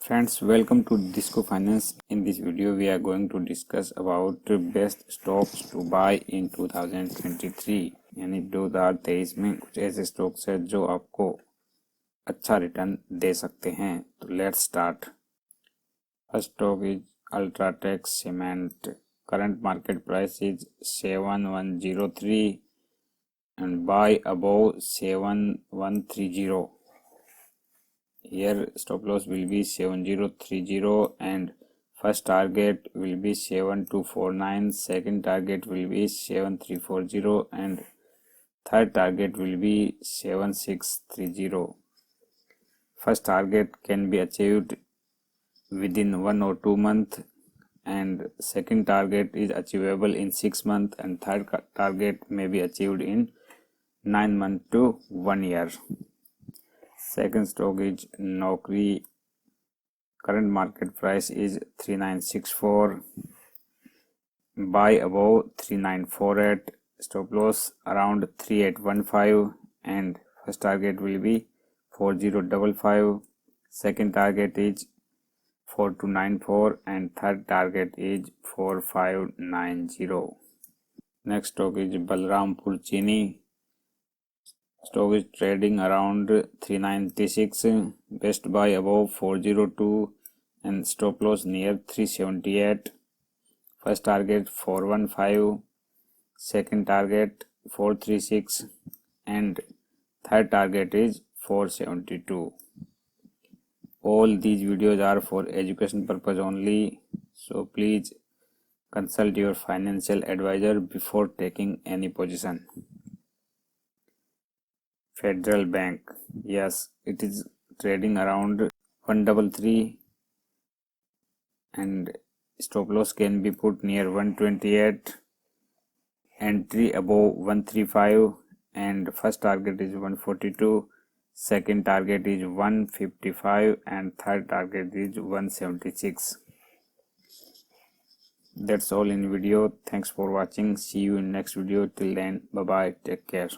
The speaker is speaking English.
Friends, welcome to Disco Finance. In this video, we are going to discuss about best stocks to buy in 2023. यानी 2023 में कुछ ऐसे stocks हैं जो आपको अच्छा रिटर्न दे सकते हैं. तो let's start. First stock is UltraTech cement. Current market price is 7103 and buy above 7130. Here stop loss will be 7030 and first target will be 7249, second target will be 7340 and third target will be 7630. First target can be achieved within 1 or 2 months and second target is achievable in 6 months and third target may be achieved in 9 months to 1 year. Second stock is Naukri. Current market price is 3964. Buy above 3948. Stop loss around 3815 and first target will be 4055. Second target is 4294 and third target is 4590. Next stock is Balrampur Chini. Stock is trading around 396. Best buy above 402 and stop loss near 378. First target 415, second target 436 and third target is 472. All these videos are for education purpose only, so please consult your financial advisor before taking any position. Federal Bank, yes, it is trading around 133 and stop loss can be put near 128. Entry above 135 and first target is 142, second target is 155 and third target is 176. That's all in video. Thanks for watching. See you in next video. Till then, bye bye, take care.